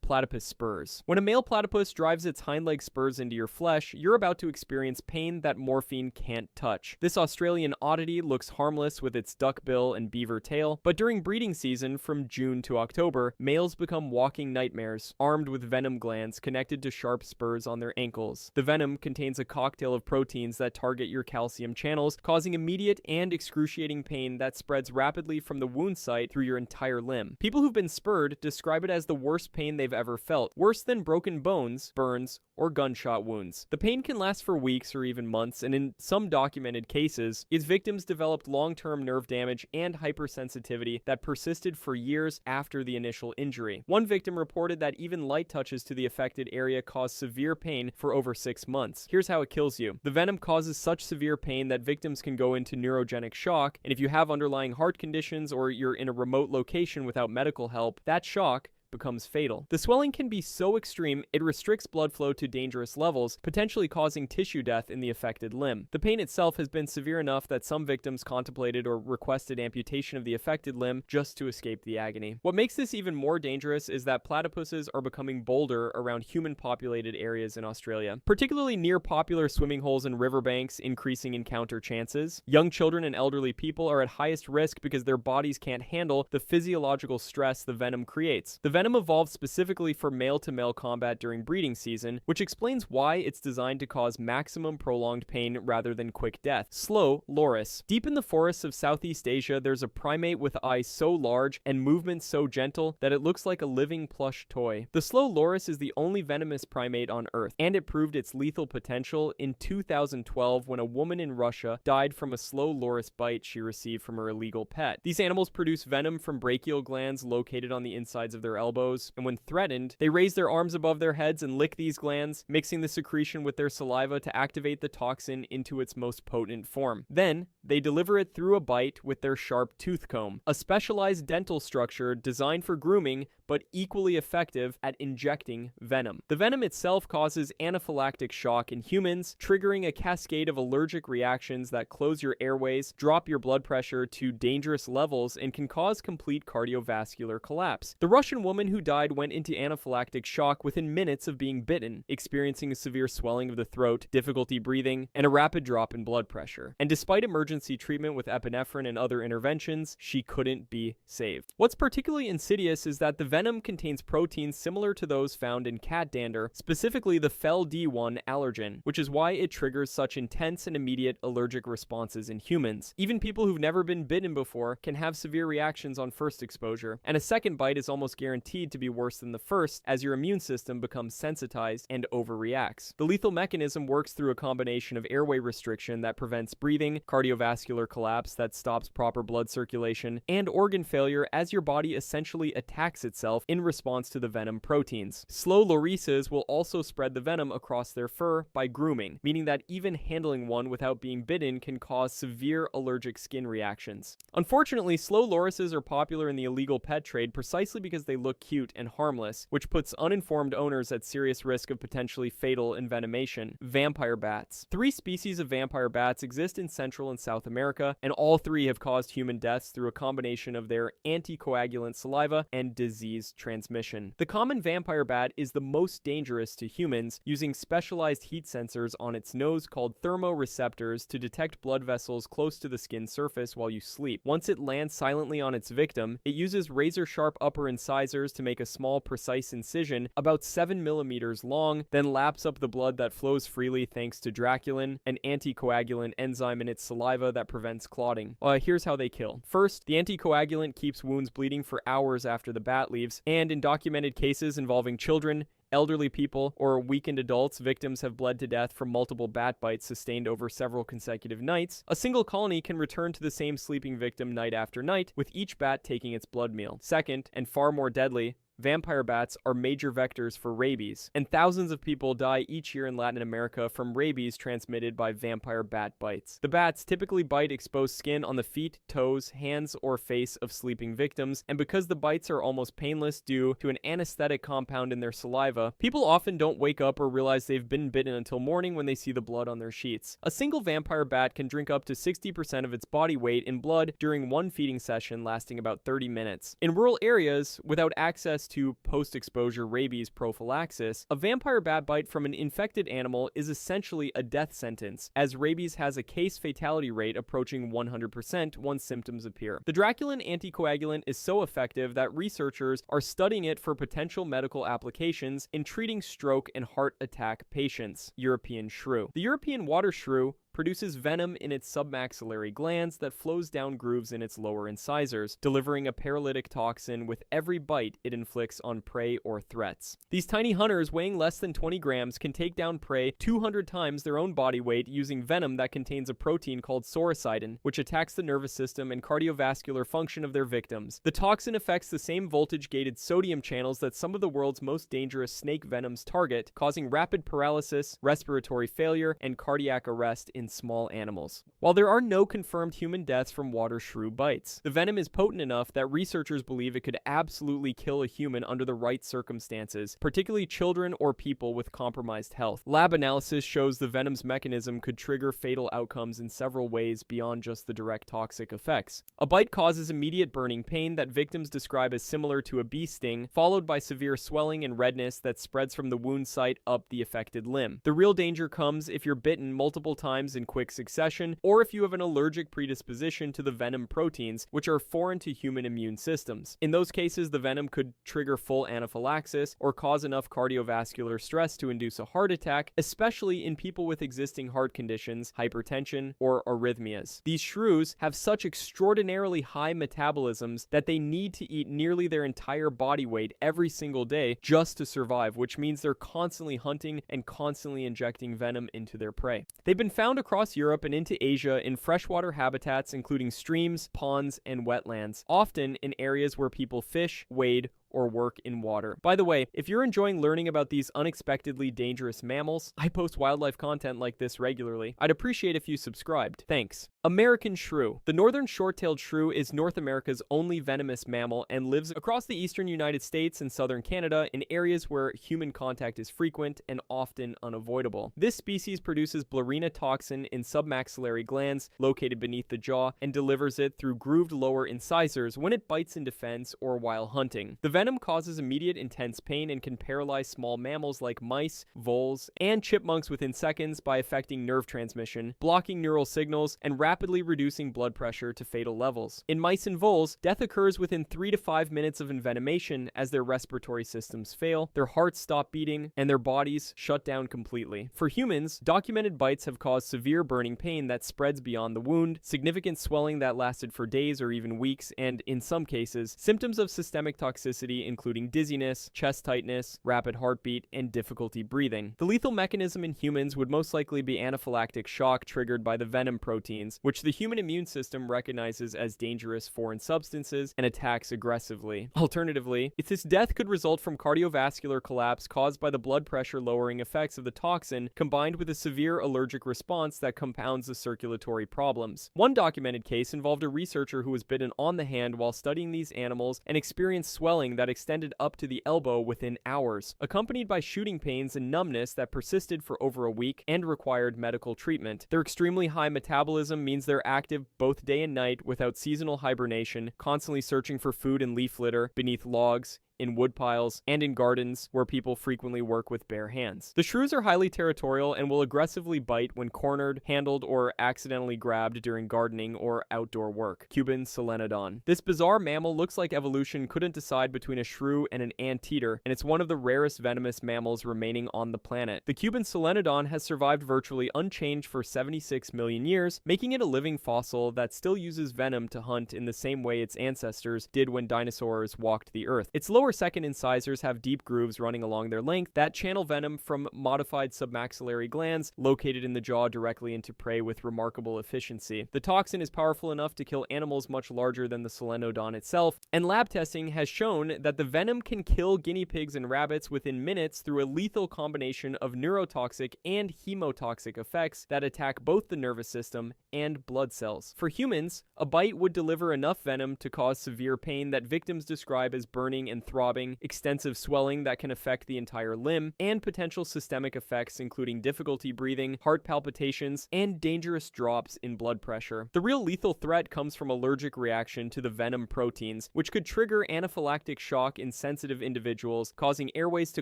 platypus spurs. When a male platypus drives its hind leg spurs into your flesh, you're about to experience pain that morphine can't touch. This Australian oddity looks harmless with its duck bill and beaver tail, but during breeding season from June to October, males become walking nightmares, armed with venom glands connected to sharp spurs on their ankles. The venom contains a cocktail of proteins that target your calcium channels, causing immediate and excruciating pain that spreads rapidly from the wound site through your entire limb. People who've been spurred describe it as the worst pain they've ever felt, worse than broken bones, burns, or gunshot wounds. The pain can last for weeks or even months, and in some documented cases, its victims developed long-term nerve damage and hypersensitivity that persisted for years after the initial injury. One victim reported that even light touches to the affected area caused severe pain for over 6 months. Here's how it kills you. The venom causes such severe pain that victims can go into neurogenic shock, and if you have underlying heart conditions or you're in a remote location without medical help, that shock becomes fatal. The swelling can be so extreme it restricts blood flow to dangerous levels, potentially causing tissue death in the affected limb. The pain itself has been severe enough that some victims contemplated or requested amputation of the affected limb just to escape the agony. What makes this even more dangerous is that platypuses are becoming bolder around human-populated areas in Australia, particularly near popular swimming holes and riverbanks, increasing encounter chances. Young children and elderly people are at highest risk because their bodies can't handle the physiological stress the venom creates. The venom evolved specifically for male-to-male combat during breeding season, which explains why it's designed to cause maximum prolonged pain rather than quick death. Slow loris. Deep in the forests of Southeast Asia, there's a primate with eyes so large and movements so gentle that it looks like a living plush toy. The slow loris is the only venomous primate on Earth, and it proved its lethal potential in 2012 when a woman in Russia died from a slow loris bite she received from her illegal pet. These animals produce venom from brachial glands located on the insides of their elbows, and when threatened, they raise their arms above their heads and lick these glands, mixing the secretion with their saliva to activate the toxin into its most potent form. Then, they deliver it through a bite with their sharp tooth comb, a specialized dental structure designed for grooming but equally effective at injecting venom. The venom itself causes anaphylactic shock in humans, triggering a cascade of allergic reactions that close your airways, drop your blood pressure to dangerous levels, and can cause complete cardiovascular collapse. The Russian woman who died went into anaphylactic shock within minutes of being bitten, experiencing a severe swelling of the throat, difficulty breathing, and a rapid drop in blood pressure. And despite emergency treatment with epinephrine and other interventions, she couldn't be saved. What's particularly insidious is that the venom contains proteins similar to those found in cat dander, specifically the fel-D1 allergen, which is why it triggers such intense and immediate allergic responses in humans. Even people who've never been bitten before can have severe reactions on first exposure, and a second bite is almost guaranteed to be worse than the first as your immune system becomes sensitized and overreacts. The lethal mechanism works through a combination of airway restriction that prevents breathing, cardiovascular collapse that stops proper blood circulation, and organ failure as your body essentially attacks itself in response to the venom proteins. Slow lorises will also spread the venom across their fur by grooming, meaning that even handling one without being bitten can cause severe allergic skin reactions. Unfortunately, slow lorises are popular in the illegal pet trade precisely because they look cute and harmless, which puts uninformed owners at serious risk of potentially fatal envenomation. Vampire bats. 3 species of vampire bats exist in Central and South America, and all 3 have caused human deaths through a combination of their anticoagulant saliva and disease transmission. The common vampire bat is the most dangerous to humans, using specialized heat sensors on its nose called thermoreceptors to detect blood vessels close to the skin surface while you sleep. Once it lands silently on its victim, it uses razor-sharp upper incisors to make a small, precise incision about 7 millimeters long, then laps up the blood that flows freely thanks to draculin, an anticoagulant enzyme in its saliva that prevents clotting. Here's how they kill. First, the anticoagulant keeps wounds bleeding for hours after the bat leaves, and in documented cases involving children, elderly people, or weakened adults, victims have bled to death from multiple bat bites sustained over several consecutive nights. A single colony can return to the same sleeping victim night after night, with each bat taking its blood meal. Second, and far more deadly, vampire bats are major vectors for rabies, and thousands of people die each year in Latin America from rabies transmitted by vampire bat bites. The bats typically bite exposed skin on the feet, toes, hands, or face of sleeping victims, and because the bites are almost painless due to an anesthetic compound in their saliva, people often don't wake up or realize they've been bitten until morning when they see the blood on their sheets. A single vampire bat can drink up to 60% of its body weight in blood during one feeding session lasting about 30 minutes. In rural areas, without access previous to post-exposure rabies prophylaxis, a vampire bat bite from an infected animal is essentially a death sentence, as rabies has a case fatality rate approaching 100% once symptoms appear. The Draculan anticoagulant is so effective that researchers are studying it for potential medical applications in treating stroke and heart attack patients. European shrew. The European water shrew produces venom in its submaxillary glands that flows down grooves in its lower incisors, delivering a paralytic toxin with every bite it inflicts on prey or threats. These tiny hunters, weighing less than 20 grams, can take down prey 200 times their own body weight using venom that contains a protein called saurocidin, which attacks the nervous system and cardiovascular function of their victims. The toxin affects the same voltage-gated sodium channels that some of the world's most dangerous snake venoms target, causing rapid paralysis, respiratory failure, and cardiac arrest in small animals. While there are no confirmed human deaths from water shrew bites, the venom is potent enough that researchers believe it could absolutely kill a human under the right circumstances, particularly children or people with compromised health. Lab analysis shows the venom's mechanism could trigger fatal outcomes in several ways beyond just the direct toxic effects. A bite causes immediate burning pain that victims describe as similar to a bee sting, followed by severe swelling and redness that spreads from the wound site up the affected limb. The real danger comes if you're bitten multiple times in quick succession, or if you have an allergic predisposition to the venom proteins, which are foreign to human immune systems. In those cases, the venom could trigger full anaphylaxis or cause enough cardiovascular stress to induce a heart attack, especially in people with existing heart conditions, hypertension, or arrhythmias. These shrews have such extraordinarily high metabolisms that they need to eat nearly their entire body weight every single day just to survive, which means they're constantly hunting and constantly injecting venom into their prey. They've been found across Europe and into Asia in freshwater habitats including streams, ponds, and wetlands, often in areas where people fish, wade, or work in water. By the way, if you're enjoying learning about these unexpectedly dangerous mammals, I post wildlife content like this regularly. I'd appreciate if you subscribed. Thanks. American shrew. The northern short-tailed shrew is North America's only venomous mammal and lives across the eastern United States and southern Canada in areas where human contact is frequent and often unavoidable. This species produces Blarina toxin in submaxillary glands located beneath the jaw and delivers it through grooved lower incisors when it bites in defense or while hunting. The venom causes immediate intense pain and can paralyze small mammals like mice, voles, and chipmunks within seconds by affecting nerve transmission, blocking neural signals, and rapidly reducing blood pressure to fatal levels. In mice and voles, death occurs within 3 to 5 minutes of envenomation as their respiratory systems fail, their hearts stop beating, and their bodies shut down completely. For humans, documented bites have caused severe burning pain that spreads beyond the wound, significant swelling that lasted for days or even weeks, and, in some cases, symptoms of systemic toxicity including dizziness, chest tightness, rapid heartbeat, and difficulty breathing. The lethal mechanism in humans would most likely be anaphylactic shock triggered by the venom proteins, which the human immune system recognizes as dangerous foreign substances and attacks aggressively. Alternatively, if this death could result from cardiovascular collapse caused by the blood pressure lowering effects of the toxin combined with a severe allergic response that compounds the circulatory problems. One documented case involved a researcher who was bitten on the hand while studying these animals and experienced swelling that extended up to the elbow within hours, accompanied by shooting pains and numbness that persisted for over a week and required medical treatment. Their extremely high metabolism means they're active both day and night without seasonal hibernation, constantly searching for food and leaf litter, beneath logs, in wood piles, and in gardens where people frequently work with bare hands. The shrews are highly territorial and will aggressively bite when cornered, handled, or accidentally grabbed during gardening or outdoor work. Cuban Solenodon. This bizarre mammal looks like evolution couldn't decide between a shrew and an anteater, and it's one of the rarest venomous mammals remaining on the planet. The Cuban Solenodon has survived virtually unchanged for 76 million years, making it a living fossil that still uses venom to hunt in the same way its ancestors did when dinosaurs walked the earth. Its lower second incisors have deep grooves running along their length that channel venom from modified submaxillary glands located in the jaw directly into prey with remarkable efficiency. The toxin is powerful enough to kill animals much larger than the Solenodon itself, and lab testing has shown that the venom can kill guinea pigs and rabbits within minutes through a lethal combination of neurotoxic and hemotoxic effects that attack both the nervous system and blood cells. For humans, a bite would deliver enough venom to cause severe pain that victims describe as burning and throbbing, extensive swelling that can affect the entire limb, and potential systemic effects including difficulty breathing, heart palpitations, and dangerous drops in blood pressure. The real lethal threat comes from allergic reaction to the venom proteins, which could trigger anaphylactic shock in sensitive individuals, causing airways to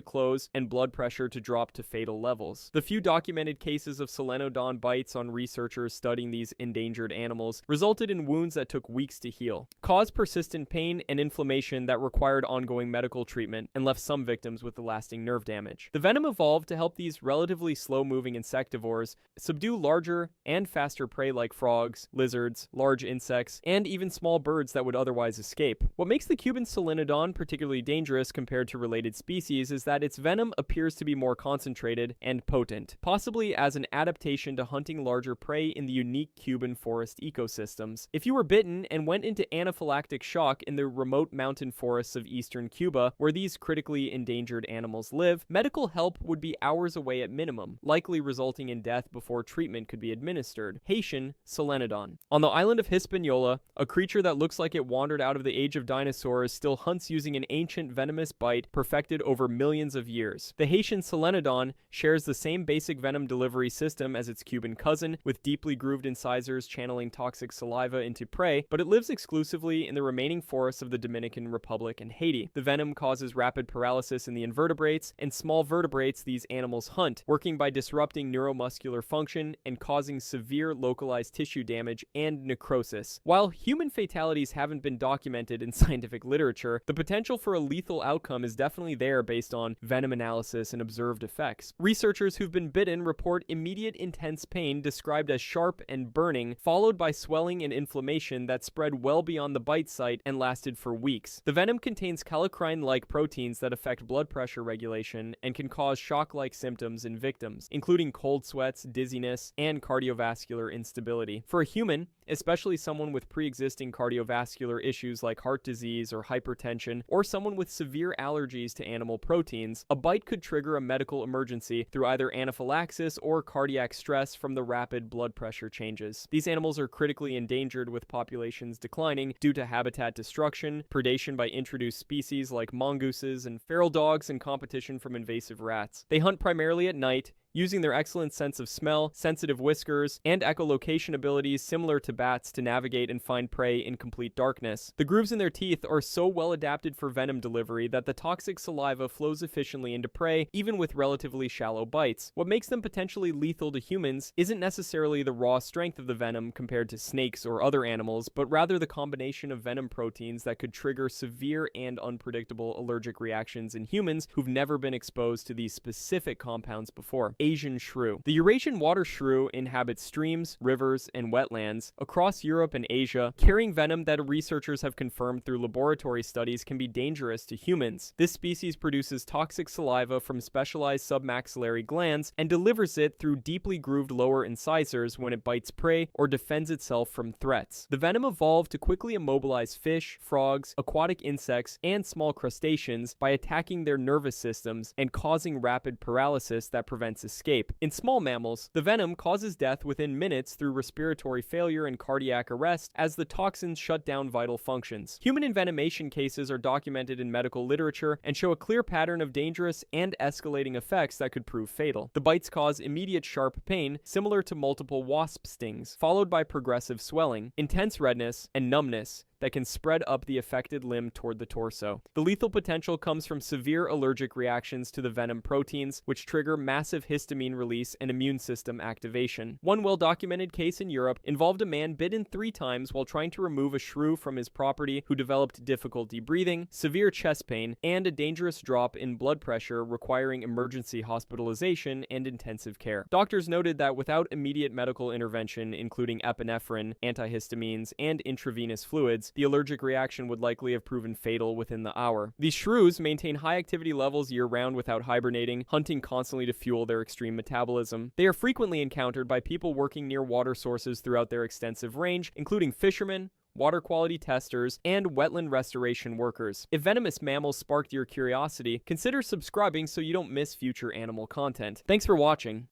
close and blood pressure to drop to fatal levels. The few documented cases of Solenodon bites on researchers studying these endangered animals resulted in wounds that took weeks to heal, caused persistent pain and inflammation that required ongoing medical treatment, and left some victims with lasting nerve damage. The venom evolved to help these relatively slow-moving insectivores subdue larger and faster prey like frogs, lizards, large insects, and even small birds that would otherwise escape. What makes the Cuban Solenodon particularly dangerous compared to related species is that its venom appears to be more concentrated and potent, possibly as an adaptation to hunting larger prey in the unique Cuban forest ecosystems. If you were bitten and went into anaphylactic shock in the remote mountain forests of eastern Cuba, where these critically endangered animals live, medical help would be hours away at minimum, likely resulting in death before treatment could be administered. Haitian Solenodon. On the island of Hispaniola, a creature that looks like it wandered out of the age of dinosaurs still hunts using an ancient venomous bite perfected over millions of years. The Haitian Solenodon shares the same basic venom delivery system as its Cuban cousin, with deeply grooved incisors channeling toxic saliva into prey, but it lives exclusively in the remaining forests of the Dominican Republic and Haiti. The venom causes rapid paralysis in the invertebrates and small vertebrates these animals hunt, working by disrupting neuromuscular function and causing severe localized tissue damage and necrosis. While human fatalities haven't been documented in scientific literature, the potential for a lethal outcome is definitely there based on venom analysis and observed effects. Researchers who've been bitten report immediate intense pain described as sharp and burning, followed by swelling and inflammation that spread well beyond the bite site and lasted for weeks. The venom contains kallikrein-like proteins that affect blood pressure regulation and can cause shock-like symptoms in victims, including cold sweats, dizziness, and cardiovascular instability. For a human, especially someone with pre-existing cardiovascular issues like heart disease or hypertension, or someone with severe allergies to animal proteins, a bite could trigger a medical emergency through either anaphylaxis or cardiac stress from the rapid blood pressure changes. These animals are critically endangered, with populations declining due to habitat destruction, predation by introduced species like mongooses and feral dogs, and competition from invasive rats. They hunt primarily at night, using their excellent sense of smell, sensitive whiskers, and echolocation abilities similar to bats to navigate and find prey in complete darkness. The grooves in their teeth are so well adapted for venom delivery that the toxic saliva flows efficiently into prey, even with relatively shallow bites. What makes them potentially lethal to humans isn't necessarily the raw strength of the venom compared to snakes or other animals, but rather the combination of venom proteins that could trigger severe and unpredictable allergic reactions in humans who've never been exposed to these specific compounds before. Asian shrew. The Eurasian water shrew inhabits streams, rivers, and wetlands across Europe and Asia, carrying venom that researchers have confirmed through laboratory studies can be dangerous to humans. This species produces toxic saliva from specialized submaxillary glands and delivers it through deeply grooved lower incisors when it bites prey or defends itself from threats. The venom evolved to quickly immobilize fish, frogs, aquatic insects, and small crustaceans by attacking their nervous systems and causing rapid paralysis that prevents escape. In small mammals, the venom causes death within minutes through respiratory failure and cardiac arrest as the toxins shut down vital functions. Human envenomation cases are documented in medical literature and show a clear pattern of dangerous and escalating effects that could prove fatal. The bites cause immediate sharp pain, similar to multiple wasp stings, followed by progressive swelling, intense redness, and numbness that can spread up the affected limb toward the torso. The lethal potential comes from severe allergic reactions to the venom proteins, which trigger massive histamine release and immune system activation. One well-documented case in Europe involved a man bitten 3 times while trying to remove a shrew from his property who developed difficulty breathing, severe chest pain, and a dangerous drop in blood pressure requiring emergency hospitalization and intensive care. Doctors noted that without immediate medical intervention, including epinephrine, antihistamines, and intravenous fluids, the allergic reaction would likely have proven fatal within the hour. These shrews maintain high activity levels year-round without hibernating, hunting constantly to fuel their extreme metabolism. They are frequently encountered by people working near water sources throughout their extensive range, including fishermen, water quality testers, and wetland restoration workers. If venomous mammals sparked your curiosity, consider subscribing so you don't miss future animal content. Thanks for watching.